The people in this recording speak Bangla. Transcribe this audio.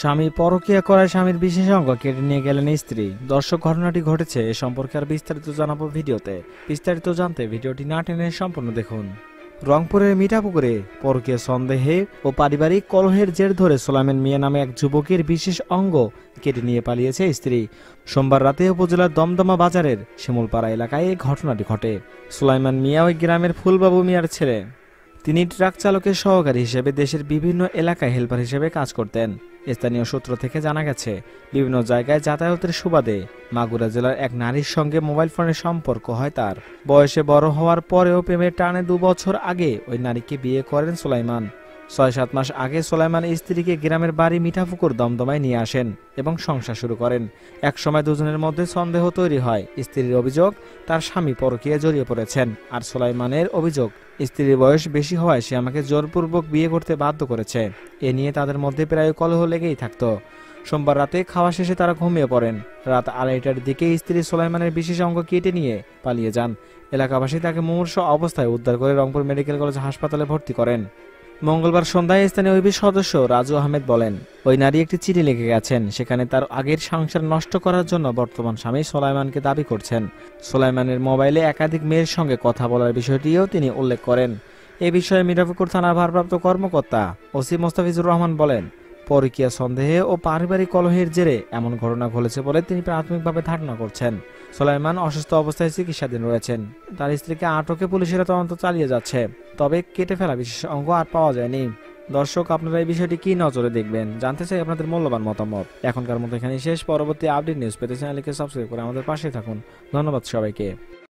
স্বামী পরকীয়া করায় স্বামীর বিশেষ অঙ্গ কেটে নিয়ে গেলেন স্ত্রী। দর্শক, ঘটনাটি ঘটেছে এ সম্পর্কে আর বিস্তারিত জানাবো ভিডিওতে। বিস্তারিত জানতে ভিডিওটি না টেনে সম্পূর্ণ দেখুন। রংপুরের মিঠাপুকুরে পরকীয়া সন্দেহে ও পারিবারিক কলহের জের ধরে সোলাইমান মিয়া নামে এক যুবকের বিশেষ অঙ্গ কেটে নিয়ে পালিয়েছে স্ত্রী। সোমবার রাতে উপজেলার দমদমা বাজারের শিমুলপাড়া এলাকায় এই ঘটনাটি ঘটে। সোলাইমান মিয়া ওই গ্রামের ফুলবাবু মিয়ার ছেলে। তিনি ট্রাক চালকের সহকারী হিসেবে দেশের বিভিন্ন এলাকায় হেলপার হিসেবে কাজ করতেন। স্থানীয় সূত্র থেকে জানা গেছে, বিভিন্ন জায়গায় যাতায়াতের সুবাদে মাগুরা জেলার এক নারীর সঙ্গে মোবাইল ফোনের সম্পর্ক হয় তার। বয়সে বড় হওয়ার পরেও প্রেমের টানে 2 বছর আগে ওই নারীকে বিয়ে করেন সোলাইমান। 6-7 মাস আগে সোলাইমান স্ত্রীকে গ্রামের বাড়ি মিঠাপুকুর দমদমায় নিয়ে আসেন এবং সংসার শুরু করেন। একসময় দুজনের মধ্যে সন্দেহ তৈরি হয়। স্ত্রীর অভিযোগ, তার স্বামী পরকীয়ায় জড়িয়ে পড়েছেন, আর সোলাইমানের অভিযোগ, স্ত্রীর বয়স বেশি হওয়ায় সে আমাকে জোরপূর্বক বিয়ে করতে বাধ্য করেছে। এ নিয়ে তাদের মধ্যে প্রায় কলহ লেগেই থাকত। সোমবার রাতে খাওয়া শেষে তারা ঘুমিয়ে পড়েন। রাত 2:30টার দিকে স্ত্রী সোলাইমানের বিশেষ অঙ্গ কেটে নিয়ে পালিয়ে যান। এলাকাবাসী তাকে মুমূর্ষু অবস্থায় উদ্ধার করে রংপুর মেডিকেল কলেজ হাসপাতালে ভর্তি করেন। মঙ্গলবার সন্ধ্যায় স্থানীয় ওইবি সদস্য রাজু আহমেদ বলেন, ওই নারী একটি চিঠি লিখে গেছেন। সেখানে তার আগের সংসার নষ্ট করার জন্য বর্তমান স্বামী সোলাইমানকে দাবি করছেন। সোলাইমানের মোবাইলে একাধিক মেয়ের সঙ্গে কথা বলার বিষয়টিও তিনি উল্লেখ করেন। এ বিষয়ে মিঠাপুকুর থানার ভারপ্রাপ্ত কর্মকর্তা ওসি মোস্তাফিজুর রহমান বলেন, পরকীয়া সন্দেহে ও পারিবারিক কলহের জেরে এমন ঘটনা ঘটেছে বলে তিনি প্রাথমিকভাবে ধারণা করছেন। সোলাইমান অসুস্থ অবস্থায় চিকিৎসাধীন রয়েছেন। তার স্ত্রীকে আটকে পুলিশেরা তদন্ত চালিয়ে যাচ্ছে, তবে কেটে ফেলা বিশেষ অঙ্গ আর পাওয়া যায়নি। দর্শক, আপনারা এই বিষয়টি কি নজরে দেখবেন? জানতে চাই আপনাদের মূল্যবান মতামত। এখনকার মতো এখানেই শেষ। পরবর্তী আপডেট নিউজ পেতে চ্যানেলকে সাবস্ক্রাইব করে আমাদের পাশে থাকুন। ধন্যবাদ সবাইকে।